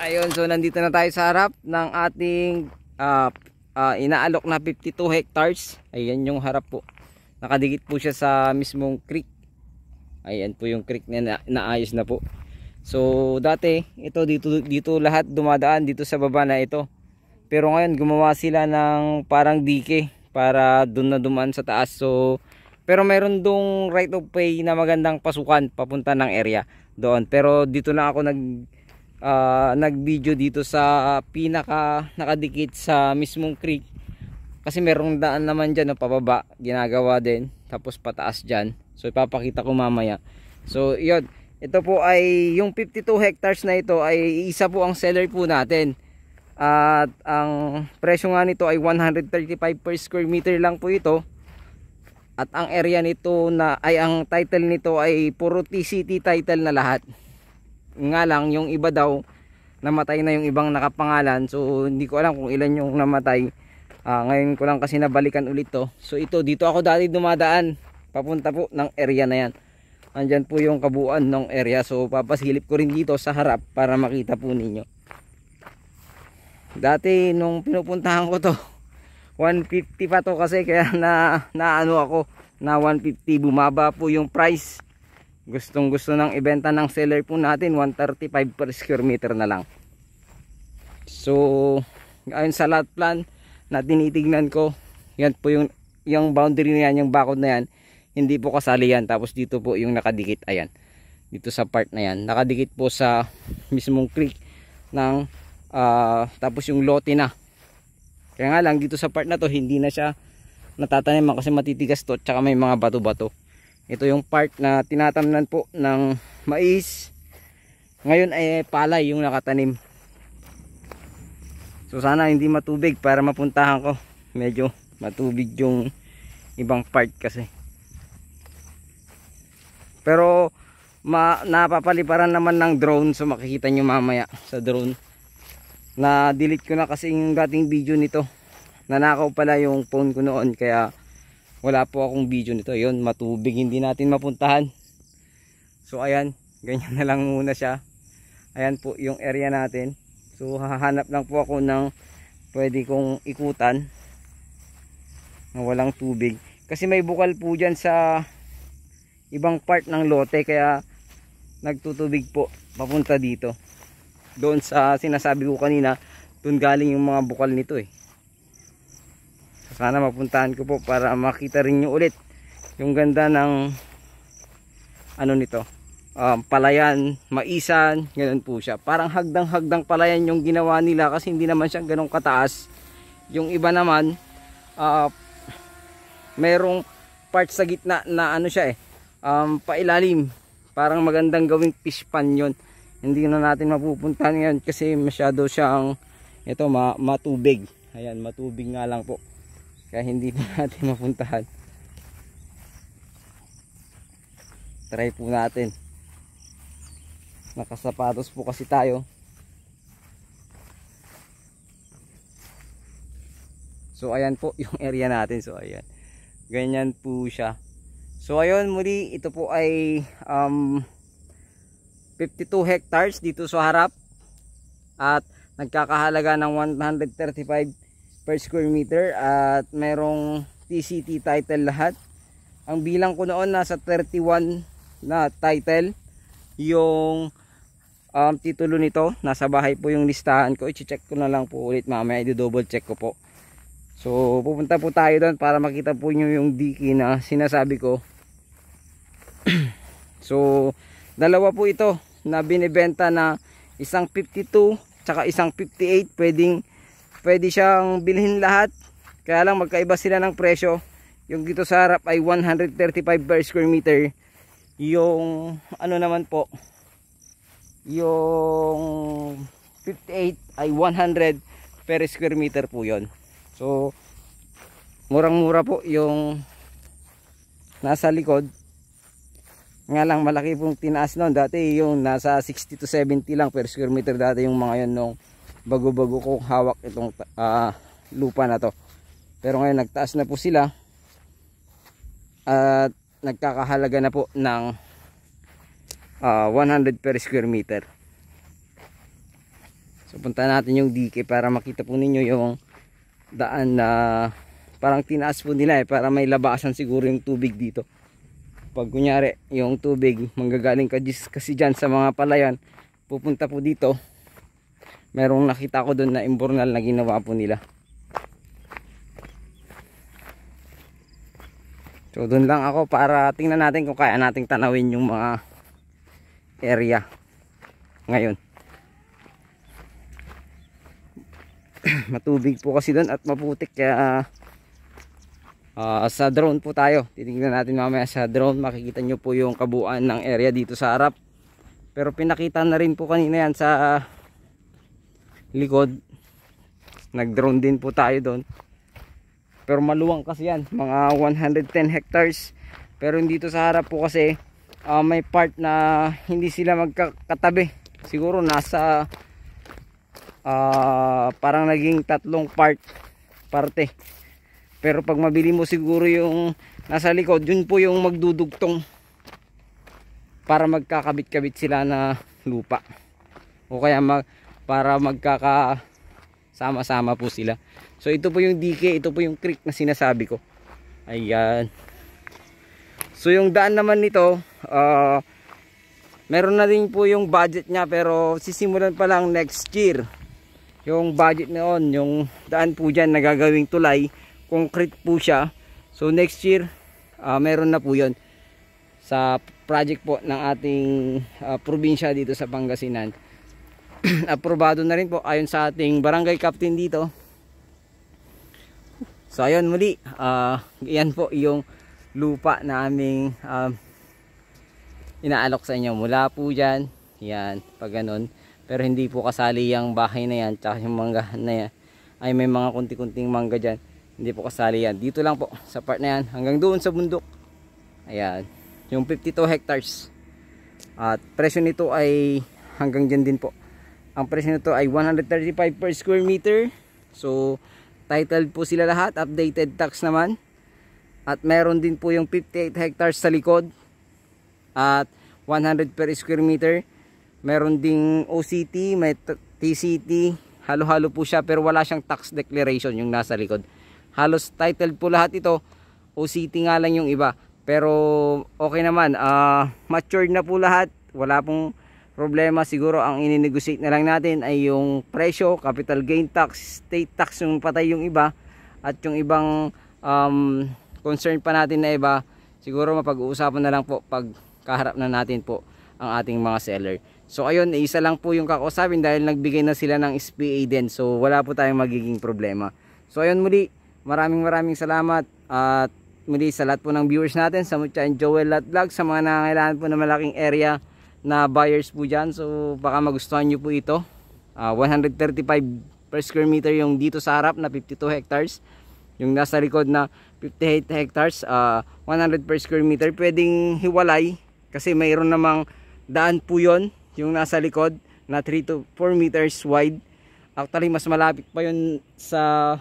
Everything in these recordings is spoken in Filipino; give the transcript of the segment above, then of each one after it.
Ayun, so nandito na tayo sa harap ng ating inaalok na 52 hectares. Ayan yung harap po. Nakadikit po siya sa mismong creek. Ayan po yung creek na naayos na po. So dati ito dito lahat dumadaan dito sa baba na ito. Pero ngayon gumawa sila ng parang dike para doon na dumaan sa taas. So pero meron dong right of way na magandang pasukan papunta ng area doon. Pero dito na ako nag-video dito sa pinaka nakadikit sa mismong creek kasi merong daan naman dyan pababa ginagawa din, tapos pataas dyan, so ipapakita ko mamaya. So yun, ito po ay yung 52 hectares na ito ay isa po ang seller po natin at ang presyo nga nito ay 135 per square meter lang po ito. At ang area nito ang title nito ay puro TCT title na lahat. Nga lang yung iba daw namatay na yung ibang nakapangalan, so hindi ko alam kung ilan yung namatay. Ngayon ko lang kasi nabalikan ulit to. So ito, dito ako dati dumadaan papunta po ng area na yan. Andyan po yung kabuuan ng area, so papasilip ko rin dito sa harap para makita po ninyo. Dati nung pinupuntahan ko to 150 pa to kasi, kaya naano ako na 150, bumaba po yung price. Gustong gusto ng ibenta ng seller po natin 135 per square meter na lang. So ayon sa lot plan na tinitignan ko, yan po yung boundary na yan, yung bakod na yan, hindi po kasali yan. Tapos dito po yung nakadikit, ayan, dito sa part na yan nakadikit po sa mismong creek ng tapos yung lote na. Kaya nga lang dito sa part na to hindi na siya natataniman kasi matitigas to, tsaka may mga bato-bato. Ito yung part na tinatamnan po ng mais. Ngayon ay palay yung nakatanim. So sana hindi matubig para mapuntahan ko. Medyo matubig yung ibang part kasi. Pero napapaliparan naman ng drone, so makikita nyo mamaya sa drone. Na delete ko na kasi yung dating video nito. Nanakaw pala yung phone ko noon, kaya wala po akong video nito. Yun, matubig, hindi natin mapuntahan. So ayan, ganyan na lang muna siya. Ayan po yung area natin. So hahanap lang po ako ng pwede kong ikutan na walang tubig. Kasi may bukal po dyan sa ibang part ng lote, kaya nagtutubig po papunta dito. Doon sa sinasabi ko kanina, doon galing yung mga bukal nito eh. Sana mapuntahan ko po para makita rin nyo ulit yung ganda ng ano nito, palayan, maisan, ganoon po siya. Parang hagdang palayan yung ginawa nila kasi hindi naman siya ganong kataas. Yung iba naman merong part sa gitna na ano siya pailalim. Parang magandang gawing fish pan yun. Hindi na natin mapupuntahan yan kasi masyado siyang matubig. Ayan, matubig nga lang po. Kaya hindi po natin mapuntahan. Try po natin. Nakasapatos po kasi tayo. So ayan po yung area natin. So ayan, ganyan po siya. So ayun, muli ito po ay 52 hectares dito sa harap. At nagkakahalaga ng 135 per square meter at merong TCT title lahat. Ang bilang ko noon nasa 31 na title. Yung titulo nito nasa bahay po yung listahan ko. I-check ko na lang po ulit mamaya, i-double check ko po. So pupunta po tayo doon para makita po nyo yung diki na sinasabi ko. So dalawa po ito na binibenta na isang 52 tsaka isang 58. Pwede siyang bilhin lahat, kaya lang magkaiba sila ng presyo. Yung dito sa harap ay 135 per square meter. Yung ano naman po, yung 58 ay 100 per square meter po yon. So murang mura po yung nasa likod. Nga lang malaki pong tinaas noon. Dati yung nasa 60 to 70 lang per square meter dati yung mga yon nung bago-bago kong hawak itong lupa na to. Pero ngayon nagtaas na po sila at nagkakahalaga na po ng 100 per square meter. So punta natin yung dike para makita po ninyo yung daan na parang tinaas po nila para may labasan siguro yung tubig dito. Pag kunyari yung tubig manggagaling kasi dyan sa mga palayan, pupunta po dito. Merong nakita ko doon na imbornal na ginawa po nila. So doon lang ako para tingnan natin kung kaya nating tanawin yung mga area ngayon. Matubig po kasi doon at maputik, kaya sa drone po tayo. Titingnan natin mamaya sa drone, makikita nyo po yung kabuuan ng area dito sa harap. Pero pinakita na rin po kanina yan sa likod. Nag drone din po tayo doon. Pero maluwang kasi yan, mga 110 hectares. Pero dito sa harap po kasi may part na hindi sila magkakatabi. Siguro nasa parang naging tatlong parte. Pero pag mabili mo siguro yung nasa likod, yun po yung magdudugtong para magkakabit-kabit sila na lupa. O kaya para magkakasama-sama po sila. So ito po yung dike, ito po yung creek na sinasabi ko. Ayan. So yung daan naman nito, meron na rin po yung budget niya, pero sisimulan pa lang next year. Yung budget noon, yung daan po dyan na gagawing tulay, concrete po siya. So next year, meron na po yun sa project po ng ating probinsya dito sa Pangasinan. Aprobado na rin po ayon sa ating barangay captain dito. So ayun muli, yan po yung lupa na aming inaalok sa inyo. Mula po dyan, yan, pag ganun. Pero hindi po kasali yung bahay na yan, tsaka yung mangga na yan. Ay may mga kunti-kunting mangga dyan. Hindi po kasali yan. Dito lang po, sa part na yan, hanggang doon sa bundok. Ayan, yung 52 hectares. At presyo nito ay hanggang dyan din po. Ang presyo nito ay 135 per square meter. So, titled po sila lahat, updated tax naman. At meron din po yung 58 hectares sa likod. At 100 per square meter. Meron ding OCT, may TCT, halo-halo po siya, pero wala siyang tax declaration yung nasa likod. Halos titled po lahat ito, OCT nga lang yung iba. Pero okay naman, matured na po lahat, wala pong problema. Siguro ang ini-negotiate na lang natin ay yung presyo, capital gain tax, state tax yung patay yung iba. At yung ibang concern pa natin na iba, siguro mapag-uusapan na lang po pag kaharap na natin po ang ating mga seller. So ayun, isa lang po yung kakausapin dahil nagbigay na sila ng SPA din. So wala po tayong magiging problema. So ayun muli, maraming salamat. At muli sa lahat po ng viewers natin sa Mucha and Joel Lot Vlog, sa mga nangangailangan po ng malaking area na buyers po dyan. So baka magustuhan nyo po ito. 135 per square meter yung dito sa harap na 52 hectares. Yung nasa likod na 58 hectares, 100 per square meter. Pwedeng hiwalay kasi mayroon namang daan po yon, yung nasa likod na 3 to 4 meters wide. Actually mas malapit pa yun sa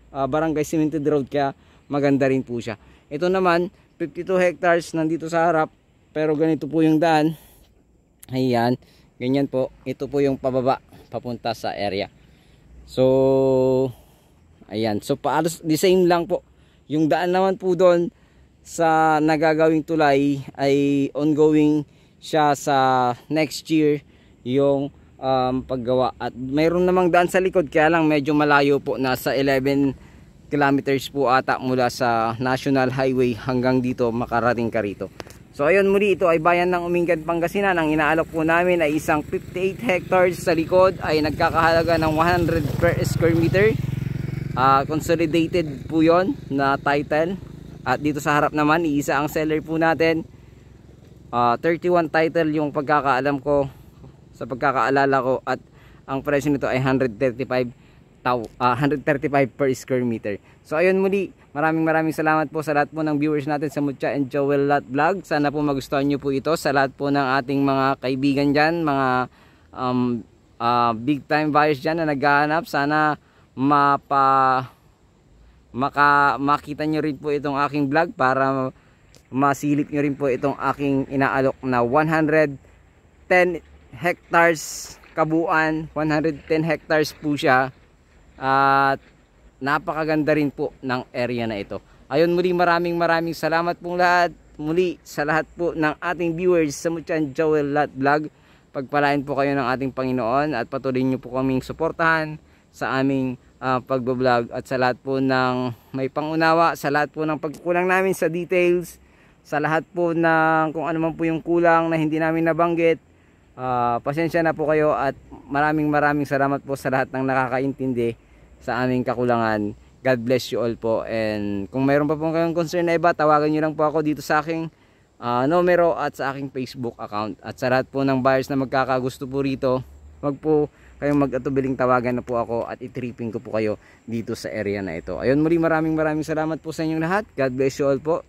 Barangay Cemented Road, kaya maganda rin po siya. Ito naman 52 hectares nandito sa harap, pero ganito po yung daan. Ayan, ganyan po. Ito po yung pababa papunta sa area. So ayan, so paalos the same lang po. Yung daan naman po doon sa nagagawing tulay ay ongoing siya sa next year yung paggawa. At mayroon namang daan sa likod, kaya lang medyo malayo po, nasa 11 kilometers po ata mula sa National Highway hanggang dito makarating ka rito. So ayun muli, ito ay bayan ng Umingan, Pangasinan. Ang inaalok po namin ay isang 58 hectares sa likod, ay nagkakahalaga ng 100 per square meter. Consolidated po yon na title. At dito sa harap naman, iisa ang seller po natin. 31 title yung pagkakaalam ko, sa pagkakaalala ko, at ang presyo nito ay 135 per square meter. So ayun muli, maraming salamat po sa lahat po ng viewers natin sa Mucha and Joel Lot Vlog. Sana po magustuhan nyo po ito. Sa lahat po ng ating mga kaibigan dyan, mga big time buyers dyan na naghahanap, sana makita nyo rin po itong aking vlog para masilip nyo rin po itong aking inaalok na 110 hectares kabuuan 110 hectares po siya at napakaganda rin po ng area na ito. Ayun, muli maraming salamat pong lahat. Muli sa lahat po ng ating viewers sa Muchan Joel Lat Vlog. Pagpalain po kayo ng ating Panginoon at patuloy niyo po kaming suportahan sa aming pagbablog at sa lahat po ng may pangunawa, sa lahat po ng pagkukulang namin sa details, sa lahat po ng kung ano man po yung kulang na hindi namin nabanggit. Pasensya na po kayo at maraming salamat po sa lahat ng nakakaintindi sa aming kakulangan. God bless you all po, and kung mayroon pa po kayong concern na iba, tawagan nyo lang po ako dito sa aking numero at sa aking Facebook account. At sa lahat po ng buyers na magkakagusto po rito, wag po kayong mag-atubiling, tawagan na po ako at i-tripping ko po kayo dito sa area na ito. Ayun, muli maraming salamat po sa inyong lahat. God bless you all po.